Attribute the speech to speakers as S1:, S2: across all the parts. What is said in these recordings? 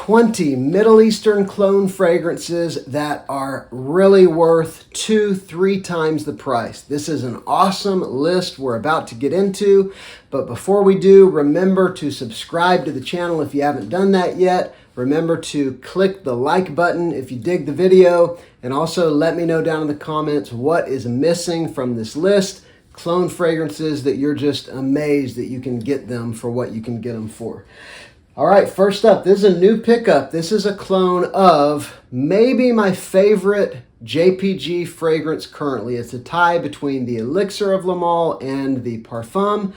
S1: 20 Middle Eastern cologne fragrances that are really worth 2-3 times the price. This is an awesome list we're about to get into, but before we do, remember to subscribe to the channel if you haven't done that yet. Remember to click the like button if you dig the video, and also let me know down in the comments what is missing from this list. Cologne fragrances that you're just amazed that you can get them for what you can get them for. All right, first up, this is a new pickup. This is a clone of maybe my favorite JPG fragrance currently. It's a tie between the Elixir of La Male and the Parfum.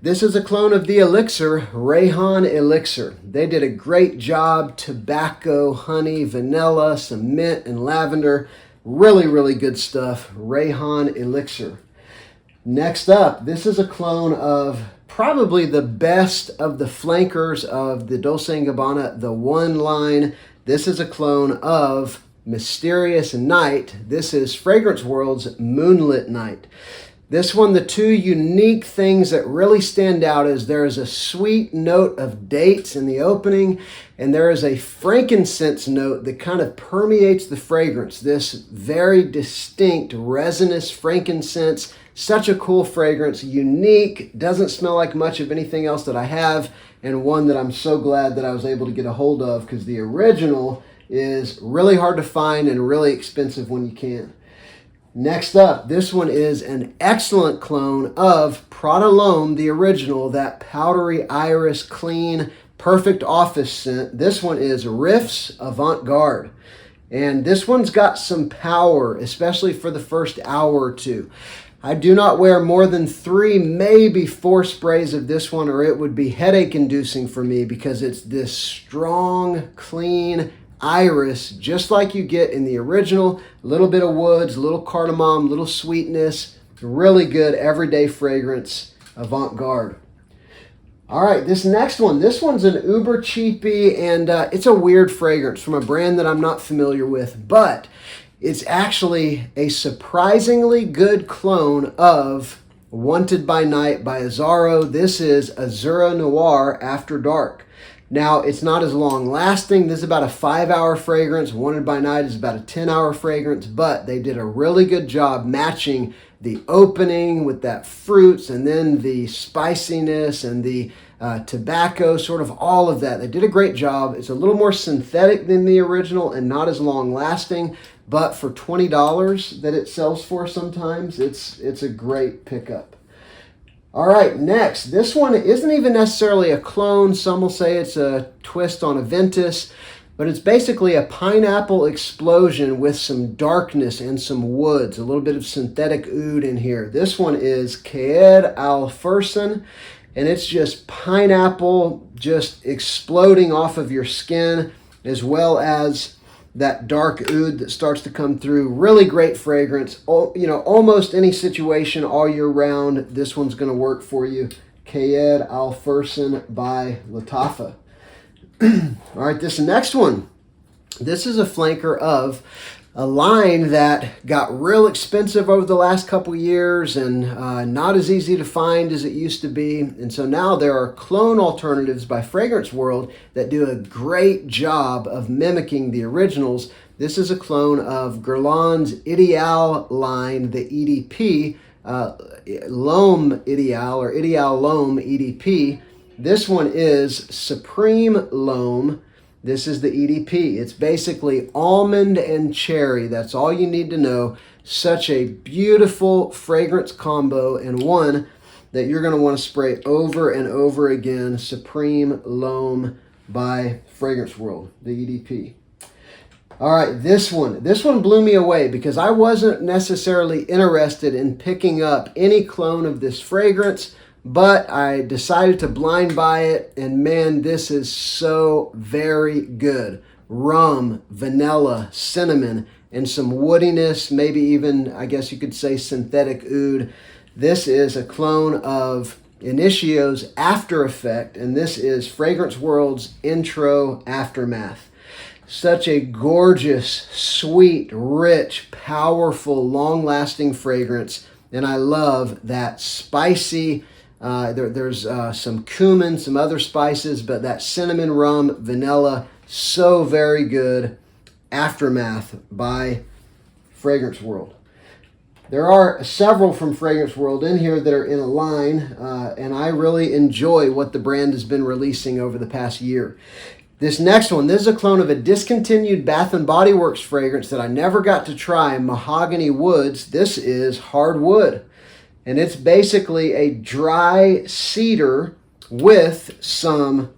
S1: This is a clone of the Elixir, Rayhan Elixir. They did a great job. Tobacco, honey, vanilla, some mint and lavender. Really, really good stuff. Rayhan Elixir. Next up, this is a clone of probably the best of the flankers of the Dolce & Gabbana, the One line. This is a clone of Mysterious Night. This is Fragrance World's Moonlit Night. This one, the two unique things that really stand out is there is a sweet note of dates in the opening, and there is a frankincense note that kind of permeates the fragrance. This very distinct resinous frankincense. Such a cool fragrance, unique, doesn't smell like much of anything else that I have, and one that I'm so glad that I was able to get a hold of because the original is really hard to find and really expensive when you can. Next up, this one is an excellent clone of Prada L'Homme, the original, that powdery iris, clean, perfect office scent. This one is Riffs Avant Garde. And this one's got some power, especially for the first hour or two. I do not wear more than 3, maybe 4 sprays of this one, or it would be headache inducing for me because it's this strong, clean iris, just like you get in the original. A little bit of woods, a little cardamom, a little sweetness. Really good everyday fragrance, avant-garde. All right, this next one. This one's an uber cheapie, and it's a weird fragrance from a brand that I'm not familiar with, but it's actually a surprisingly good clone of Wanted by Night by Azzaro. This is Azura Noir After Dark. Now, it's not as long lasting. This is about a 5-hour fragrance. Wanted by Night is about a 10-hour fragrance, but they did a really good job matching the opening with that fruits and then the spiciness and the tobacco, sort of all of that. They did a great job. It's a little more synthetic than the original and not as long lasting, but for $20 that it sells for sometimes, it's a great pickup. All right, next, this one isn't even necessarily a clone. Some will say it's a twist on a Ventus, but it's basically a pineapple explosion with some darkness and some woods, a little bit of synthetic oud in here. This one is Kaed Al Fursan, and it's just pineapple just exploding off of your skin, as well as that dark oud that starts to come through. Really great fragrance. Almost any situation all year round, this one's going to work for you. Kaed Al Fursan by Lattafa. All right, this next one. This is a flanker of a line that got real expensive over the last couple years and not as easy to find as it used to be. And so now there are clone alternatives by Fragrance World that do a great job of mimicking the originals. This is a clone of Guerlain's Ideal line, the EDP, L'Homme Ideal or Ideal L'Homme EDP. This one is Supreme L'Homme. This is the EDP. It's basically almond and cherry. That's all you need to know. Such a beautiful fragrance combo, and one that you're going to want to spray over and over again. Supreme L'Homme by Fragrance World, the EDP. All right, this one blew me away because I wasn't necessarily interested in picking up any clone of this fragrance, but I decided to blind buy it, and man, this is so very good. Rum, vanilla, cinnamon, and some woodiness, maybe even, I guess you could say, synthetic oud. This is a clone of Initio's After Effect, and this is Fragrance World's Intro Aftermath. Such a gorgeous, sweet, rich, powerful, long-lasting fragrance, and I love that spicy, there's some cumin, some other spices, but that cinnamon, rum, vanilla, So very good. Aftermath by Fragrance World. There are several from Fragrance World in here that are in a line, and I really enjoy what the brand has been releasing over the past year. This next one, this is a clone of a discontinued Bath & Body Works fragrance that I never got to try, Mahogany Woods. This is Hardwood, and it's basically a dry cedar with some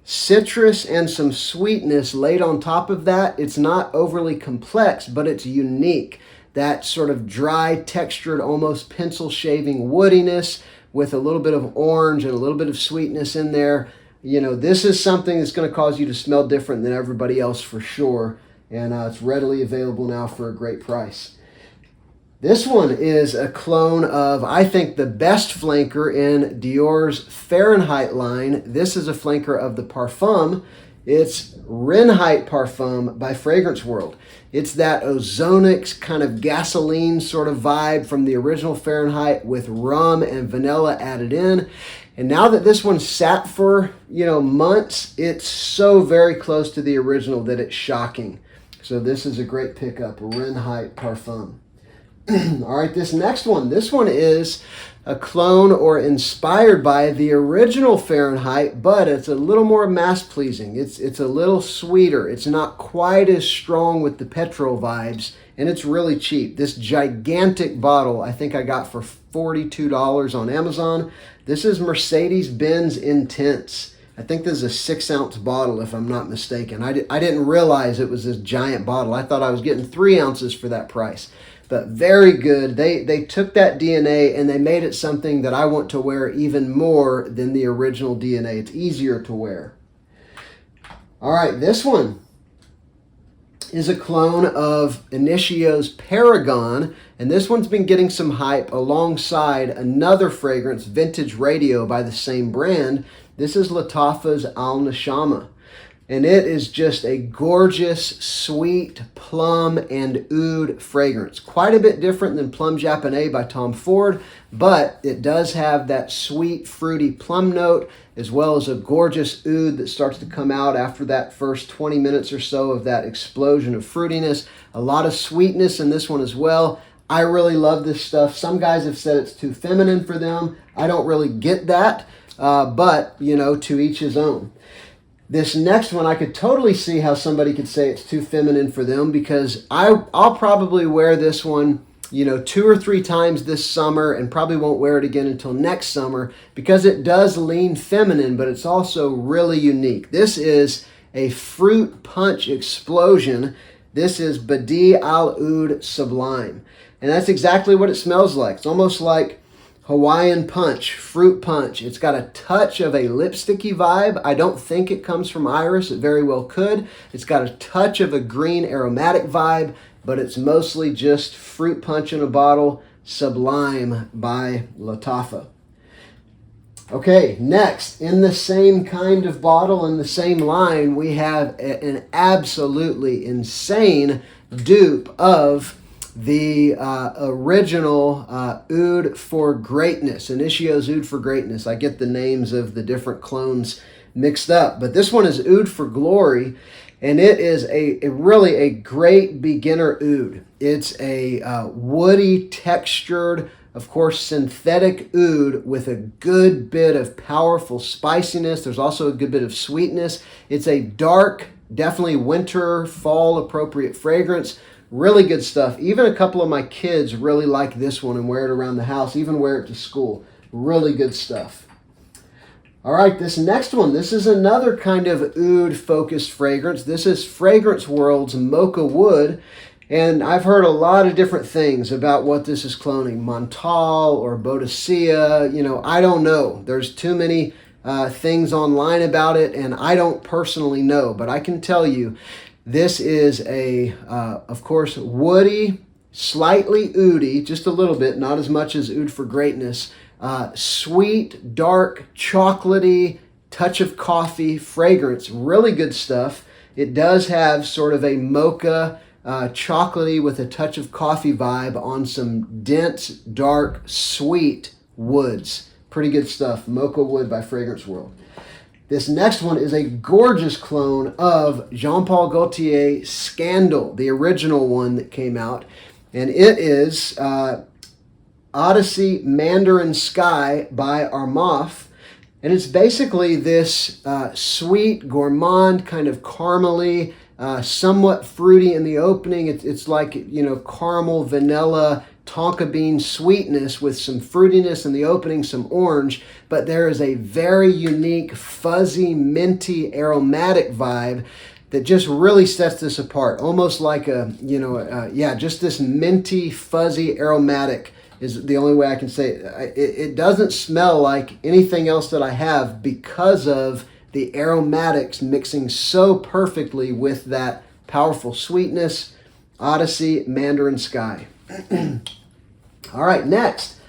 S1: citrus and some sweetness laid on top of that. It's not overly complex, but it's unique. That sort of dry, textured, almost pencil shaving woodiness with a little bit of orange and a little bit of sweetness in there. You know, this is something that's going to cause you to smell different than everybody else for sure. And it's readily available now for a great price. This one is a clone of, I think, the best flanker in Dior's Fahrenheit line. This is a flanker of the Parfum. It's Renheit Parfum by Fragrance World. It's that ozonic kind of gasoline sort of vibe from the original Fahrenheit with rum and vanilla added in. And now that this one sat for, months, it's so very close to the original that it's shocking. So this is a great pickup, Renheit Parfum. All right, this next one. This one is a clone or inspired by the original Fahrenheit, but it's a little more mass-pleasing. It's a little sweeter. It's not quite as strong with the petrol vibes, and it's really cheap. This gigantic bottle I think I got for $42 on Amazon. This is Mercedes-Benz Intense. I think this is a 6-ounce bottle if I'm not mistaken. I didn't realize it was this giant bottle. I thought I was getting 3 ounces for that price. But very good. They took that DNA and they made it something that I want to wear even more than the original DNA. It's easier to wear. All right, this one is a clone of Initio's Paragon, and this one's been getting some hype alongside another fragrance, Vintage Radio, by the same brand. This is Lattafa's Al Nashama. And it is just a gorgeous, sweet plum and oud fragrance. Quite a bit different than Plum Japonais by Tom Ford, but it does have that sweet, fruity plum note, as well as a gorgeous oud that starts to come out after that first 20 minutes or so of that explosion of fruitiness. A lot of sweetness in this one as well. I really love this stuff. Some guys have said it's too feminine for them. I don't really get that, but, to each his own. This next one, I could totally see how somebody could say it's too feminine for them, because I'll probably wear this one, 2 or 3 times this summer and probably won't wear it again until next summer, because it does lean feminine, but it's also really unique. This is a fruit punch explosion. This is Badi Al Oud Sublime. And that's exactly what it smells like. It's almost like Hawaiian punch, fruit punch. It's got a touch of a lipsticky vibe. I don't think it comes from Iris. It very well could. It's got a touch of a green aromatic vibe, but it's mostly just fruit punch in a bottle. Sublime by Lattafa. Okay, next, in the same kind of bottle, in the same line, we have an absolutely insane dupe of the original Oud for Greatness, Initio's Oud for Greatness. I get the names of the different clones mixed up, but this one is Oud for Glory, and it is really a great beginner oud. It's a woody, textured, of course, synthetic oud with a good bit of powerful spiciness. There's also a good bit of sweetness. It's a dark, definitely winter, fall appropriate fragrance. Really good stuff. Even a couple of my kids really like this one and wear it around the house, even wear it to school. Really good stuff. All right, this next one, this is another kind of oud-focused fragrance. This is Fragrance World's Mocha Wood, and I've heard a lot of different things about what this is cloning. Montal or Boadicea, I don't know. There's too many things online about it, and I don't personally know, but I can tell you this is of course, woody, slightly oudy, just a little bit, not as much as Oud for Greatness. Sweet, dark, chocolatey, touch of coffee fragrance. Really good stuff. It does have sort of a mocha, chocolatey with a touch of coffee vibe on some dense, dark, sweet woods. Pretty good stuff. Mocha Wood by Fragrance World. This next one is a gorgeous clone of Jean-Paul Gaultier's Scandal, the original one that came out. And it is Odyssey Mandarin Sky by Armaf. And it's basically this sweet, gourmand, kind of caramely, somewhat fruity in the opening. It's like, caramel, vanilla, tonka bean sweetness with some fruitiness in the opening, some orange. But there is a very unique, fuzzy, minty, aromatic vibe that just really sets this apart. Almost like just this minty, fuzzy, aromatic is the only way I can say it. It doesn't smell like anything else that I have because of the aromatics mixing so perfectly with that powerful sweetness. Odyssey Mandarin Sky. All right, next.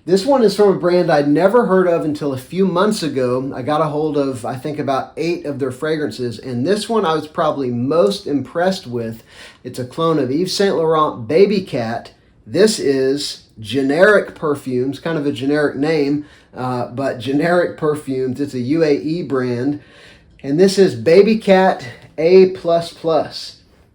S1: This one is from a brand I'd never heard of until a few months ago. I got a hold of, I think, about 8 of their fragrances, and this one I was probably most impressed with. It's a clone of Yves Saint Laurent Baby Cat. This is Generic Perfumes, kind of a generic name, but Generic Perfumes. It's a UAE brand, and this is Baby Cat A++.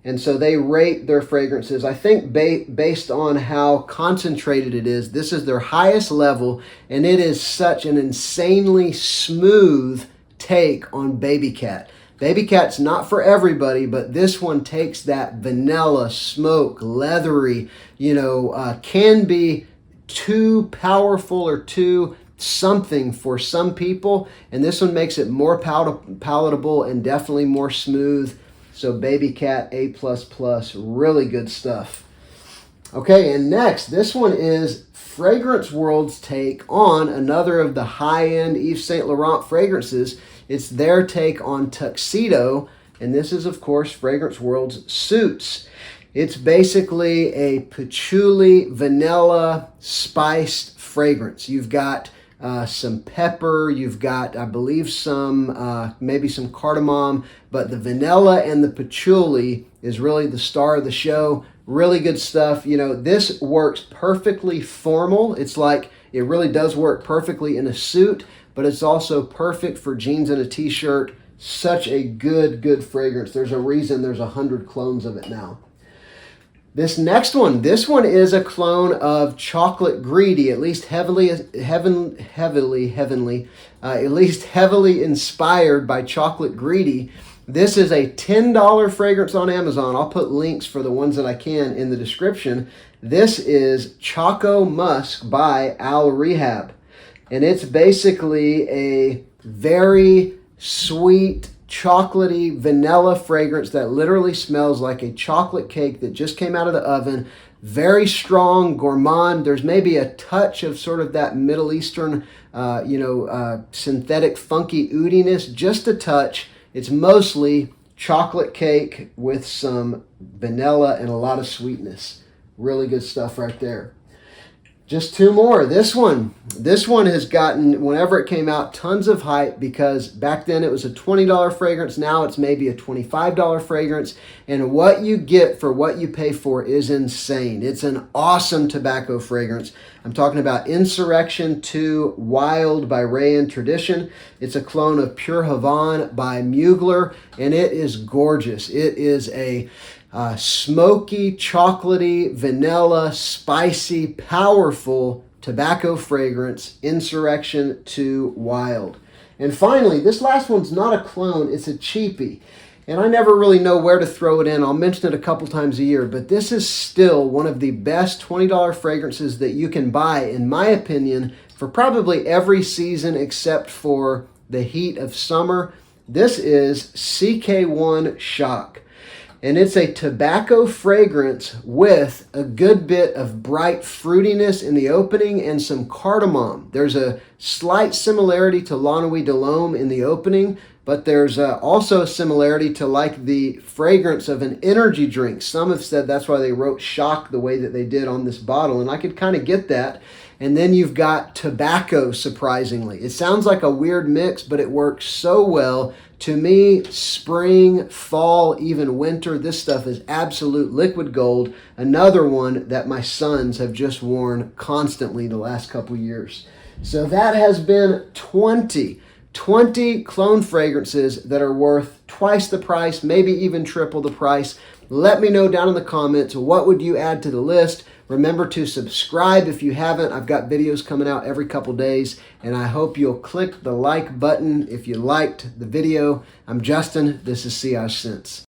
S1: And so they rate their fragrances, I think, based on how concentrated it is. This is their highest level, and it is such an insanely smooth take on Baby Cat. Baby Cat's not for everybody, but this one takes that vanilla, smoke, leathery, can be too powerful or too something for some people, and this one makes it more palatable and definitely more smooth. So Baby Cat A++, really good stuff. Okay, and next, this one is Fragrance World's take on another of the high-end Yves Saint Laurent fragrances. It's their take on Tuxedo, and this is, of course, Fragrance World's Suits. It's basically a patchouli, vanilla, spiced fragrance. You've got some pepper, you've got, I believe, maybe some cardamom, but the vanilla and the patchouli is really the star of the show. Really good stuff. This works perfectly formal. It's like it really does work perfectly in a suit, but it's also perfect for jeans and a t-shirt. Such a good fragrance. There's a reason there's 100 clones of it now. This next one, is a clone of Chocolate Greedy, at least heavily inspired by Chocolate Greedy. This is a $10 fragrance on Amazon. I'll put links for the ones that I can in the description. This is Choco Musk by Al Rehab. And it's basically a very sweet, chocolatey vanilla fragrance that literally smells like a chocolate cake that just came out of the oven. Very strong, gourmand. There's maybe a touch of sort of that Middle Eastern, synthetic funky oudiness, just a touch. It's mostly chocolate cake with some vanilla and a lot of sweetness. Really good stuff right there. Just 2 more. This one has gotten, whenever it came out, tons of hype because back then it was a $20 fragrance. Now it's maybe a $25 fragrance. And what you get for what you pay for is insane. It's an awesome tobacco fragrance. I'm talking about Insurrection 2 Wild by Rayon Tradition. It's a clone of Pure Havane by Mugler, and it is gorgeous. It is a smoky, chocolatey, vanilla, spicy, powerful tobacco fragrance, Insurrection 2 Wild. And finally, this last one's not a clone, it's a cheapie. And I never really know where to throw it in. I'll mention it a couple times a year, but this is still one of the best $20 fragrances that you can buy, in my opinion, for probably every season except for the heat of summer. This is CK1 Shock. And it's a tobacco fragrance with a good bit of bright fruitiness in the opening and some cardamom. There's a slight similarity to La Nuit de l'Homme in the opening, but there's also a similarity to like the fragrance of an energy drink. Some have said that's why they wrote Shock the way that they did on this bottle, and I could kind of get that. And then you've got tobacco, surprisingly. It sounds like a weird mix, but it works so well. To me, spring, fall, even winter, this stuff is absolute liquid gold. Another one that my sons have just worn constantly the last couple years. So that has been 20 20 cologne fragrances that are worth twice the price, maybe even triple the price. Let me know down in the comments, what would you add to the list? Remember to subscribe if you haven't. I've got videos coming out every couple days, and I hope you'll click the like button if you liked the video. I'm Justin. This is Sillage Scents.